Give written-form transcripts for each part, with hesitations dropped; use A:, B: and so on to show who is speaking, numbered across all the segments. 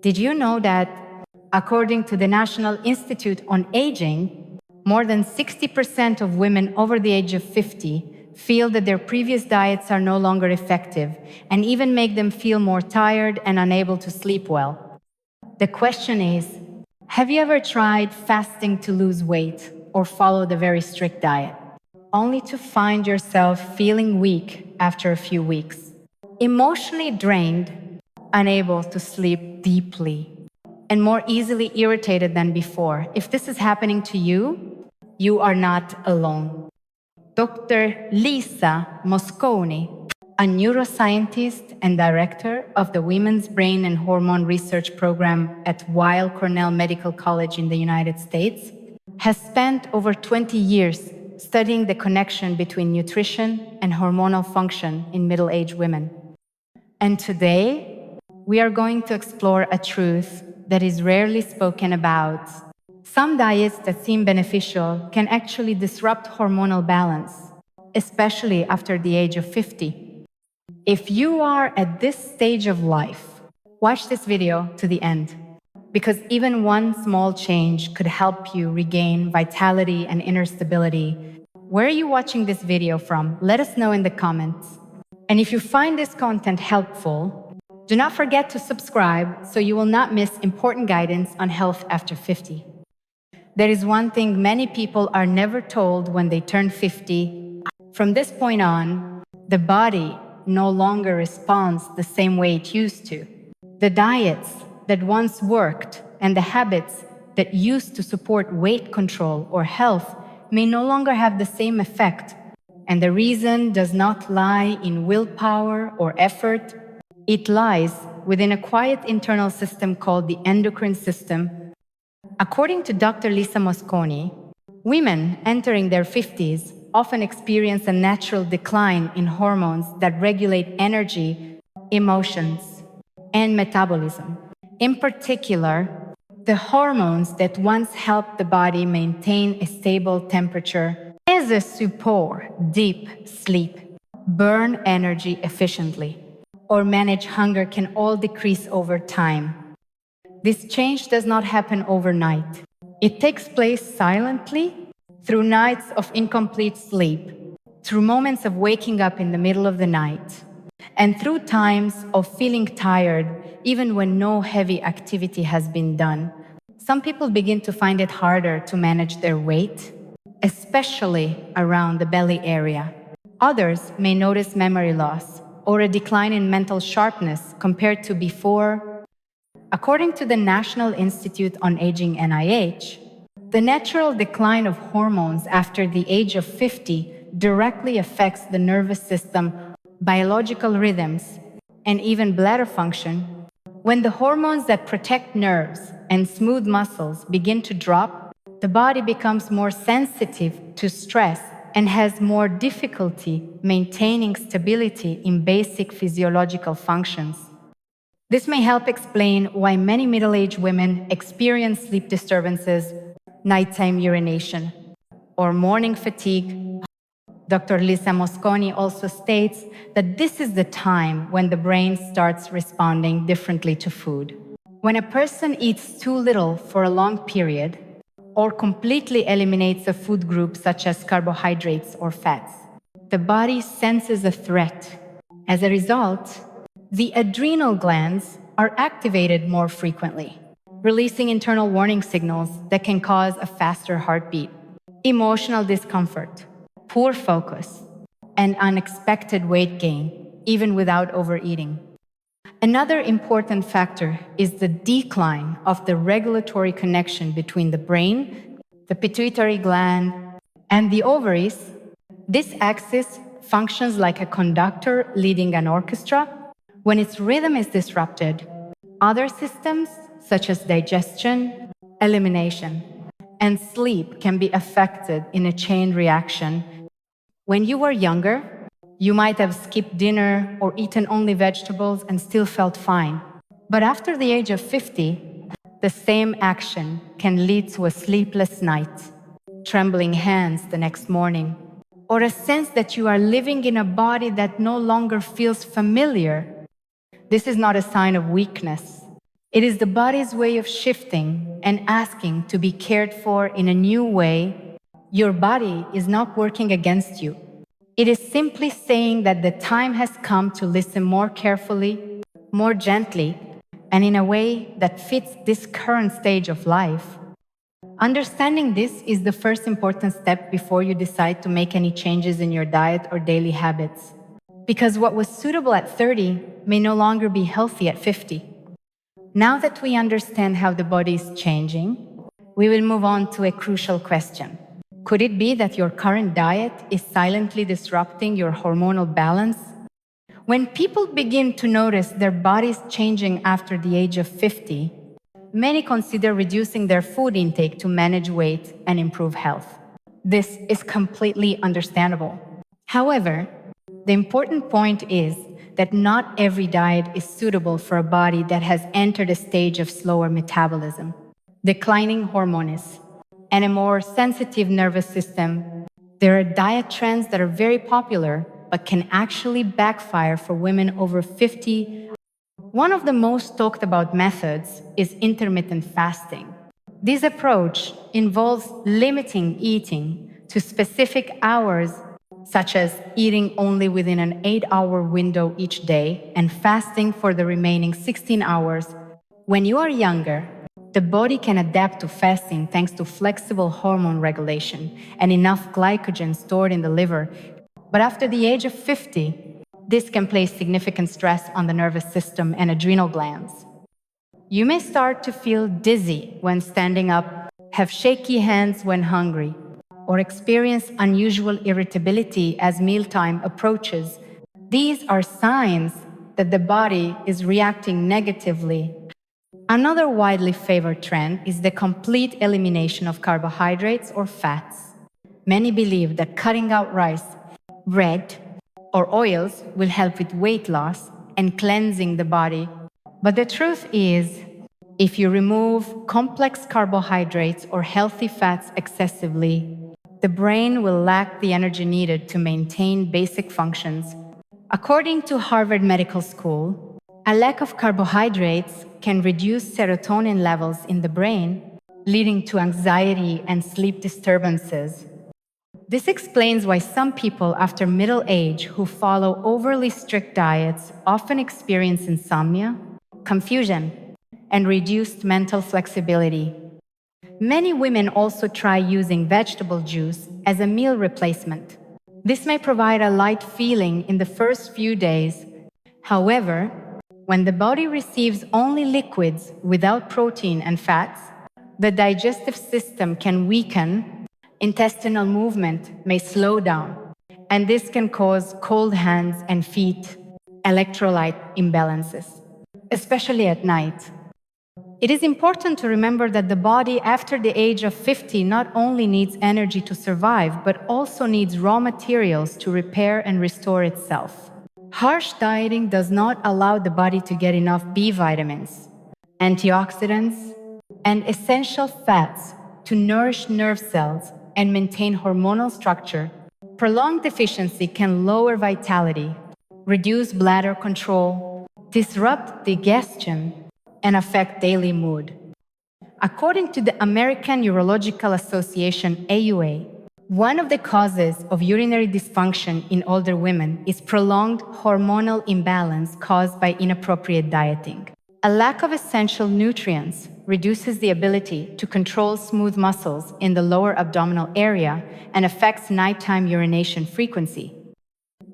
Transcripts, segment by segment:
A: Did you know that, according to the National Institute on Aging, more than 60% of women over the age of 50 feel that their previous diets are no longer effective and even make them feel more tired and unable to sleep well? The question is, have you ever tried fasting to lose weight or followed a very strict diet, only to find yourself feeling weak after a few weeks, emotionally drained, unable to sleep deeply, and more easily irritated than before? If this is happening to you, you are not alone. Dr. Lisa Mosconi, a neuroscientist and director of the Women's Brain and Hormone Research Program at Weill Cornell Medical College in the United States, has spent over 20 years studying the connection between nutrition and hormonal function in middle-aged women. And today, we are going to explore a truth that is rarely spoken about. Some diets that seem beneficial can actually disrupt hormonal balance, especially after the age of 50. If you are at this stage of life, watch this video to the end, because even one small change could help you regain vitality and inner stability. Where are you watching this video from? Let us know in the comments. And if you find this content helpful, do not forget to subscribe so you will not miss important guidance on health after 50. There is one thing many people are never told when they turn 50. From this point on, the body no longer responds the same way it used to. The diets that once worked and the habits that used to support weight control or health may no longer have the same effect. And the reason does not lie in willpower or effort. It lies within a quiet internal system called the endocrine system. According to Dr. Lisa Mosconi, women entering their 50s often experience a natural decline in hormones that regulate energy, emotions, and metabolism. In particular, the hormones that once helped the body maintain a stable temperature as a support deep sleep, burn energy efficiently, or manage hunger can all decrease over time. This change does not happen overnight. It takes place silently, through nights of incomplete sleep, through moments of waking up in the middle of the night, and through times of feeling tired even when no heavy activity has been done. Some people begin to find it harder to manage their weight, especially around the belly area. Others may notice memory loss or a decline in mental sharpness compared to before. According to the National Institute on Aging (NIH), the natural decline of hormones after the age of 50 directly affects the nervous system, biological rhythms, and even bladder function. When the hormones that protect nerves and smooth muscles begin to drop, the body becomes more sensitive to stress and has more difficulty maintaining stability in basic physiological functions. This may help explain why many middle-aged women experience sleep disturbances, nighttime urination, or morning fatigue. Dr. Lisa Mosconi also states that this is the time when the brain starts responding differently to food. When a person eats too little for a long period, or completely eliminates a food group such as carbohydrates or fats, the body senses a threat. As a result, the adrenal glands are activated more frequently, releasing internal warning signals that can cause a faster heartbeat, emotional discomfort, poor focus, and unexpected weight gain, even without overeating. Another important factor is the decline of the regulatory connection between the brain, the pituitary gland, and the ovaries. This axis functions like a conductor leading an orchestra. When its rhythm is disrupted, other systems, such as digestion, elimination, and sleep, can be affected in a chain reaction. When you were younger, you might have skipped dinner or eaten only vegetables and still felt fine. But after the age of 50, the same action can lead to a sleepless night, trembling hands the next morning, or a sense that you are living in a body that no longer feels familiar. This is not a sign of weakness. It is the body's way of shifting and asking to be cared for in a new way. Your body is not working against you. It is simply saying that the time has come to listen more carefully, more gently, and in a way that fits this current stage of life. Understanding this is the first important step before you decide to make any changes in your diet or daily habits. Because what was suitable at 30 may no longer be healthy at 50. Now that we understand how the body is changing, we will move on to a crucial question. Could it be that your current diet is silently disrupting your hormonal balance? When people begin to notice their bodies changing after the age of 50, many consider reducing their food intake to manage weight and improve health. This is completely understandable. However, the important point is that not every diet is suitable for a body that has entered a stage of slower metabolism, declining hormones, and a more sensitive nervous system. There are diet trends that are very popular but can actually backfire for women over 50. One of the most talked about methods is intermittent fasting. This approach involves limiting eating to specific hours, such as eating only within an 8-hour window each day and fasting for the remaining 16 hours. When you are younger, the body can adapt to fasting thanks to flexible hormone regulation and enough glycogen stored in the liver. But after the age of 50, this can place significant stress on the nervous system and adrenal glands. You may start to feel dizzy when standing up, have shaky hands when hungry, or experience unusual irritability as mealtime approaches. These are signs that the body is reacting negatively. Another widely favored trend is the complete elimination of carbohydrates or fats. Many believe that cutting out rice, bread, or oils will help with weight loss and cleansing the body. But the truth is, if you remove complex carbohydrates or healthy fats excessively, the brain will lack the energy needed to maintain basic functions. According to Harvard Medical School, a lack of carbohydrates can reduce serotonin levels in the brain, leading to anxiety and sleep disturbances. This explains why some people after middle age who follow overly strict diets often experience insomnia, confusion, and reduced mental flexibility. Many women also try using vegetable juice as a meal replacement. This may provide a light feeling in the first few days. However, when the body receives only liquids without protein and fats, the digestive system can weaken, intestinal movement may slow down, and this can cause cold hands and feet, electrolyte imbalances, especially at night. It is important to remember that the body after the age of 50 not only needs energy to survive, but also needs raw materials to repair and restore itself. Harsh dieting does not allow the body to get enough B vitamins, antioxidants, and essential fats to nourish nerve cells and maintain hormonal structure. Prolonged deficiency can lower vitality, reduce bladder control, disrupt digestion, and affect daily mood. According to the American Urological Association (AUA), one of the causes of urinary dysfunction in older women is prolonged hormonal imbalance caused by inappropriate dieting. A lack of essential nutrients reduces the ability to control smooth muscles in the lower abdominal area and affects nighttime urination frequency.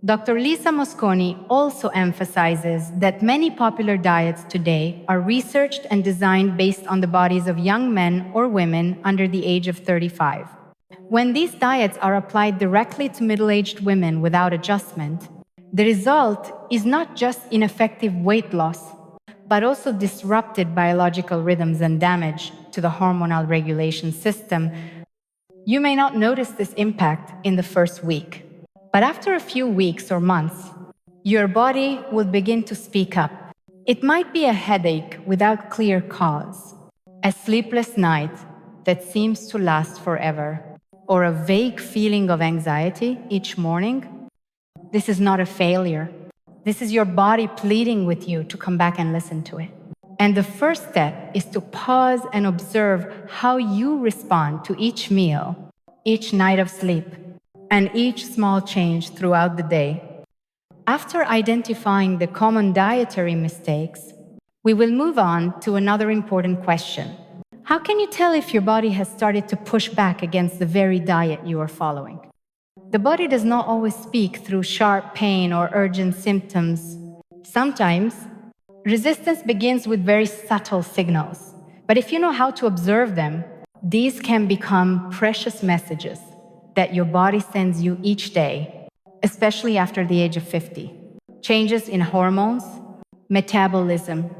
A: Dr. Lisa Mosconi also emphasizes that many popular diets today are researched and designed based on the bodies of young men or women under the age of 35. When these diets are applied directly to middle-aged women without adjustment, the result is not just ineffective weight loss, but also disrupted biological rhythms and damage to the hormonal regulation system. You may not notice this impact in the first week, but after a few weeks or months, your body will begin to speak up. It might be a headache without clear cause, a sleepless night that seems to last forever, or a vague feeling of anxiety each morning. This is not a failure. This is your body pleading with you to come back and listen to it. And the first step is to pause and observe how you respond to each meal, each night of sleep, and each small change throughout the day. After identifying the common dietary mistakes, we will move on to another important question. How can you tell if your body has started to push back against the very diet you are following? The body does not always speak through sharp pain or urgent symptoms. Sometimes, resistance begins with very subtle signals. But if you know how to observe them, these can become precious messages that your body sends you each day, especially after the age of 50. Changes in hormones, metabolism,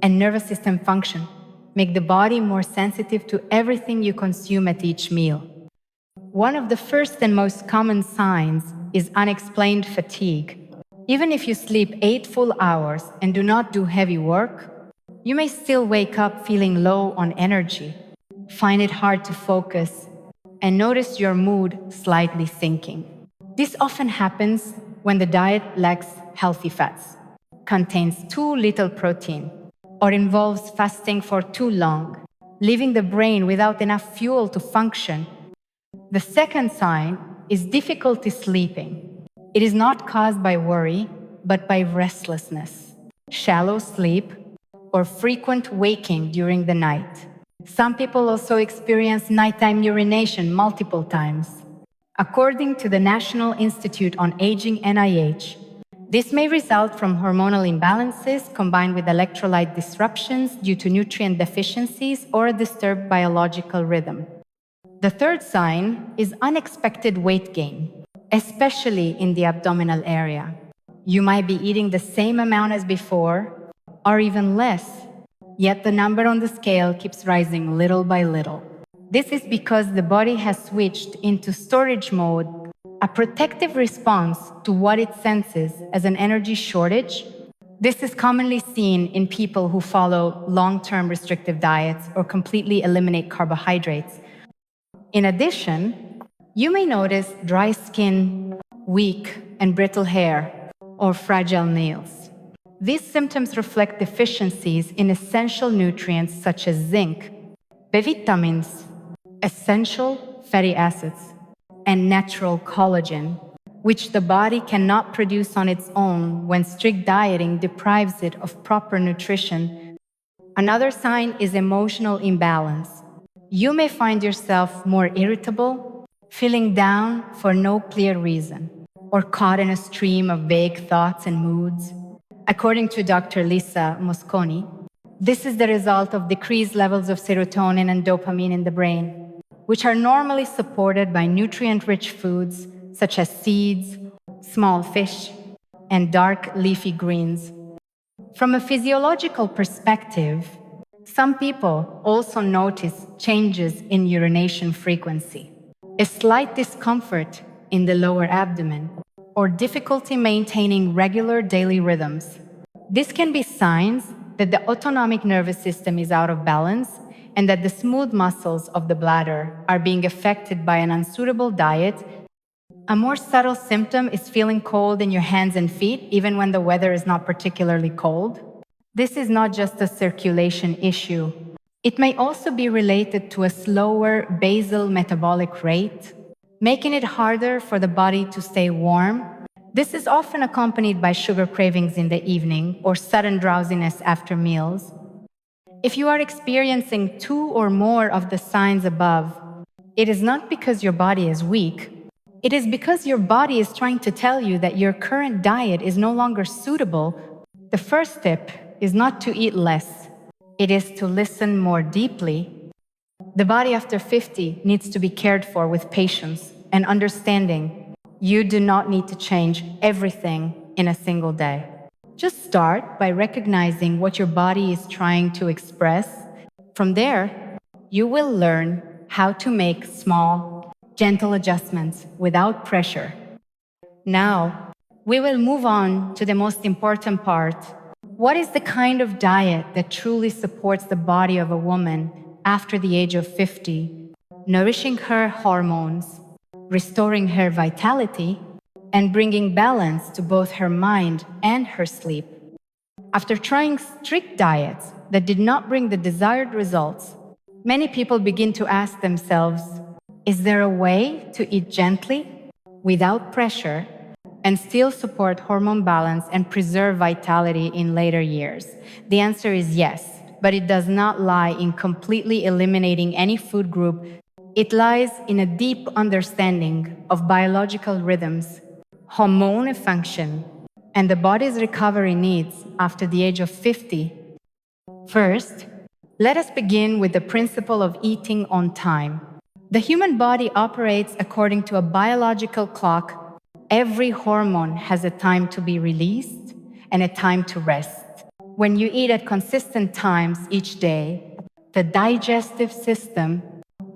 A: and nervous system function make the body more sensitive to everything you consume at each meal. One of the first and most common signs is unexplained fatigue. Even if you sleep 8 full hours and do not do heavy work, you may still wake up feeling low on energy, find it hard to focus, and notice your mood slightly sinking. This often happens when the diet lacks healthy fats, contains too little protein, or involves fasting for too long, leaving the brain without enough fuel to function. The second sign is difficulty sleeping. It is not caused by worry, but by restlessness, shallow sleep, or frequent waking during the night. Some people also experience nighttime urination multiple times. According to the National Institute on Aging NIH, this may result from hormonal imbalances combined with electrolyte disruptions due to nutrient deficiencies or a disturbed biological rhythm. The third sign is unexpected weight gain, especially in the abdominal area. You might be eating the same amount as before, or even less, yet the number on the scale keeps rising little by little. This is because the body has switched into storage mode, a protective response to what it senses as an energy shortage. This is commonly seen in people who follow long-term restrictive diets or completely eliminate carbohydrates. In addition, you may notice dry skin, weak and brittle hair, or fragile nails. These symptoms reflect deficiencies in essential nutrients such as zinc, B vitamins, essential fatty acids, and natural collagen, which the body cannot produce on its own when strict dieting deprives it of proper nutrition. Another sign is emotional imbalance. You may find yourself more irritable, feeling down for no clear reason, or caught in a stream of vague thoughts and moods. According to Dr. Lisa Mosconi, this is the result of decreased levels of serotonin and dopamine in the brain, which are normally supported by nutrient-rich foods such as seeds, small fish, and dark leafy greens. From a physiological perspective, some people also notice changes in urination frequency, a slight discomfort in the lower abdomen, or difficulty maintaining regular daily rhythms. This can be signs that the autonomic nervous system is out of balance and that the smooth muscles of the bladder are being affected by an unsuitable diet. A more subtle symptom is feeling cold in your hands and feet, even when the weather is not particularly cold. This is not just a circulation issue. It may also be related to a slower basal metabolic rate, making it harder for the body to stay warm. This is often accompanied by sugar cravings in the evening or sudden drowsiness after meals. If you are experiencing 2 or more of the signs above, it is not because your body is weak. It is because your body is trying to tell you that your current diet is no longer suitable. The first step is not to eat less. It is to listen more deeply. The body after 50 needs to be cared for with patience and understanding. You do not need to change everything in a single day. Just start by recognizing what your body is trying to express. From there, you will learn how to make small, gentle adjustments without pressure. Now, we will move on to the most important part. What is the kind of diet that truly supports the body of a woman after the age of 50, nourishing her hormones, restoring her vitality, and bringing balance to both her mind and her sleep? After trying strict diets that did not bring the desired results, many people begin to ask themselves, is there a way to eat gently, without pressure, and still support hormone balance and preserve vitality in later years? The answer is yes, but it does not lie in completely eliminating any food group. It lies in a deep understanding of biological rhythms, hormone function, and the body's recovery needs after the age of 50. First, let us begin with the principle of eating on time. The human body operates according to a biological clock. Every hormone has a time to be released and a time to rest. When you eat at consistent times each day, the digestive system,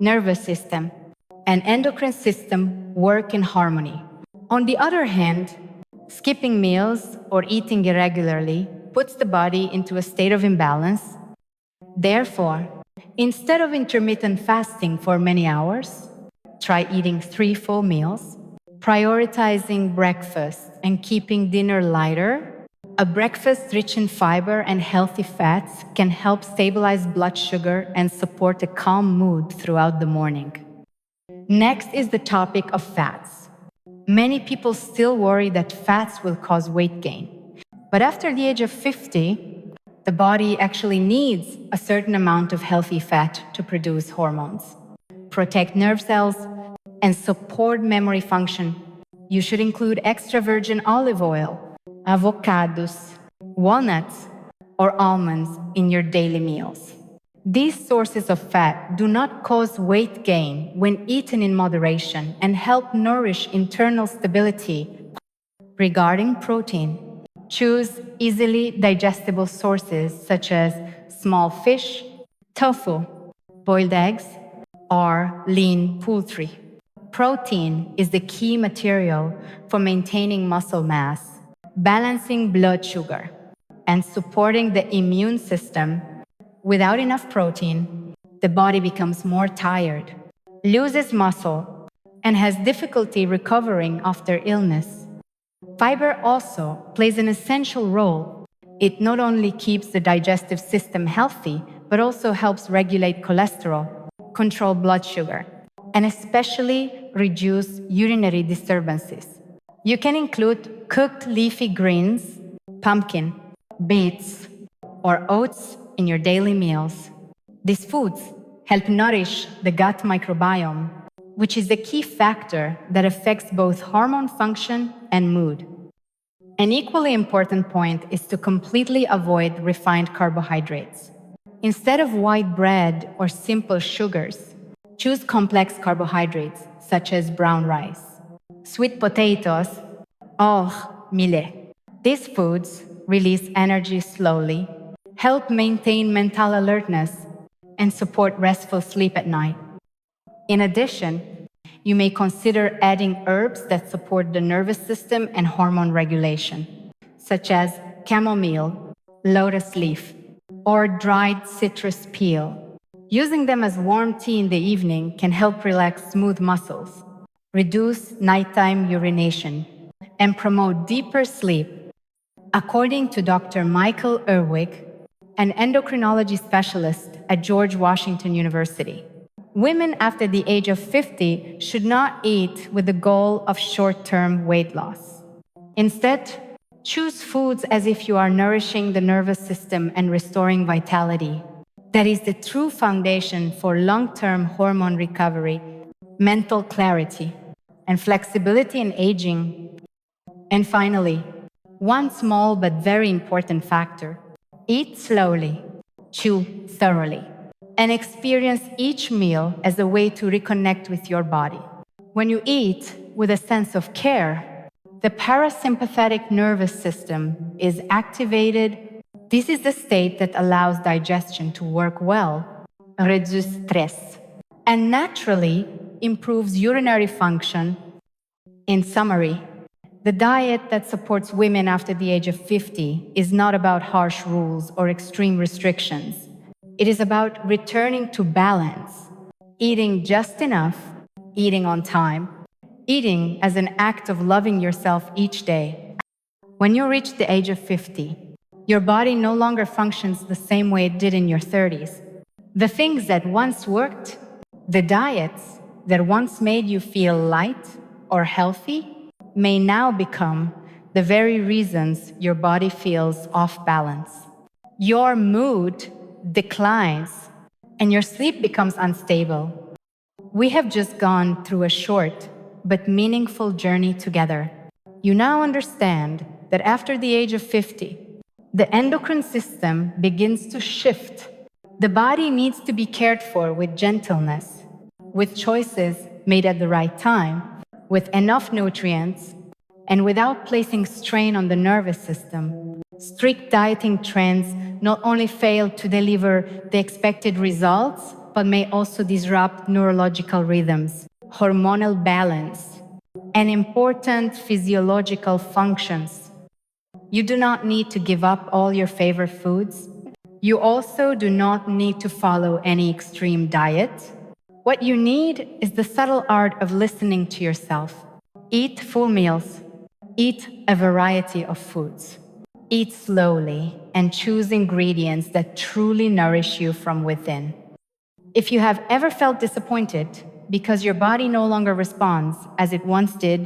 A: nervous system, and endocrine system work in harmony. On the other hand, skipping meals or eating irregularly puts the body into a state of imbalance. Therefore, instead of intermittent fasting for many hours, try eating 3 full meals, prioritizing breakfast and keeping dinner lighter. A breakfast rich in fiber and healthy fats can help stabilize blood sugar and support a calm mood throughout the morning. Next is the topic of fats. Many people still worry that fats will cause weight gain. But after the age of 50, the body actually needs a certain amount of healthy fat to produce hormones, protect nerve cells, and support memory function. You should include extra virgin olive oil, avocados, walnuts, or almonds in your daily meals. These sources of fat do not cause weight gain when eaten in moderation and help nourish internal stability. Regarding protein, choose easily digestible sources such as small fish, tofu, boiled eggs, or lean poultry. Protein is the key material for maintaining muscle mass, balancing blood sugar, and supporting the immune system. Without enough protein, the body becomes more tired, loses muscle, and has difficulty recovering after illness. Fiber also plays an essential role. It not only keeps the digestive system healthy, but also helps regulate cholesterol, control blood sugar, and especially reduce urinary disturbances. You can include cooked leafy greens, pumpkin, beets, or oats in your daily meals. These foods help nourish the gut microbiome, which is the key factor that affects both hormone function and mood. An equally important point is to completely avoid refined carbohydrates. Instead of white bread or simple sugars, choose complex carbohydrates such as brown rice, sweet potatoes, or millet. These foods release energy slowly, help maintain mental alertness, and support restful sleep at night. In addition, you may consider adding herbs that support the nervous system and hormone regulation, such as chamomile, lotus leaf, or dried citrus peel. Using them as warm tea in the evening can help relax smooth muscles, reduce nighttime urination, and promote deeper sleep. According to Dr. Michael Erwig, an endocrinology specialist at George Washington University, women after the age of 50 should not eat with the goal of short-term weight loss. Instead, choose foods as if you are nourishing the nervous system and restoring vitality. That is the true foundation for long-term hormone recovery, mental clarity, and flexibility in aging. And finally, one small but very important factor: eat slowly, chew thoroughly, and experience each meal as a way to reconnect with your body. When you eat with a sense of care, the parasympathetic nervous system is activated. This is the state that allows digestion to work well, reduces stress, and naturally improves urinary function. In summary, the diet that supports women after the age of 50 is not about harsh rules or extreme restrictions. It is about returning to balance, eating just enough, eating on time, eating as an act of loving yourself each day. When you reach the age of 50, Your body no longer functions the same way it did in your 30s. The things that once worked, the diets that once made you feel light or healthy, may now become the very reasons your body feels off balance. Your mood declines and your sleep becomes unstable. We have just gone through a short but meaningful journey together. You now understand that after the age of 50, the endocrine system begins to shift. The body needs to be cared for with gentleness, with choices made at the right time, with enough nutrients, and without placing strain on the nervous system. Strict dieting trends not only fail to deliver the expected results, but may also disrupt neurological rhythms, hormonal balance, and important physiological functions. You do not need to give up all your favorite foods. You also do not need to follow any extreme diet. What you need is the subtle art of listening to yourself. Eat full meals. Eat a variety of foods. Eat slowly and choose ingredients that truly nourish you from within. If you have ever felt disappointed because your body no longer responds as it once did,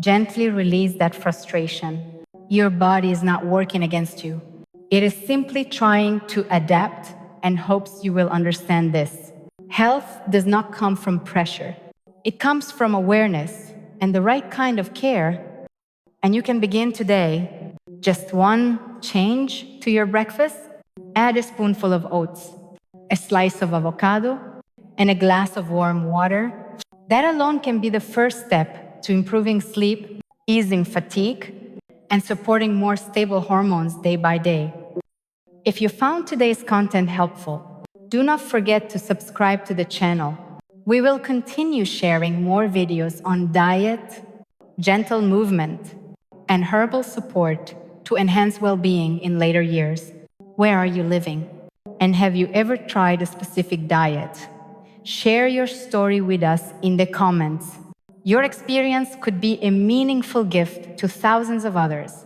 A: gently release that frustration. Your body is not working against you. It is simply trying to adapt and hopes you will understand this. Health does not come from pressure. It comes from awareness and the right kind of care. And you can begin today. Just one change to your breakfast: add a spoonful of oats, a slice of avocado, and a glass of warm water. That alone can be the first step to improving sleep, easing fatigue, and supporting more stable hormones day by day. If you found today's content helpful, do not forget to subscribe to the channel. We will continue sharing more videos on diet, gentle movement, and herbal support to enhance well-being in later years. Where are you living? And have you ever tried a specific diet? Share your story with us in the comments. Your experience could be a meaningful gift to thousands of others.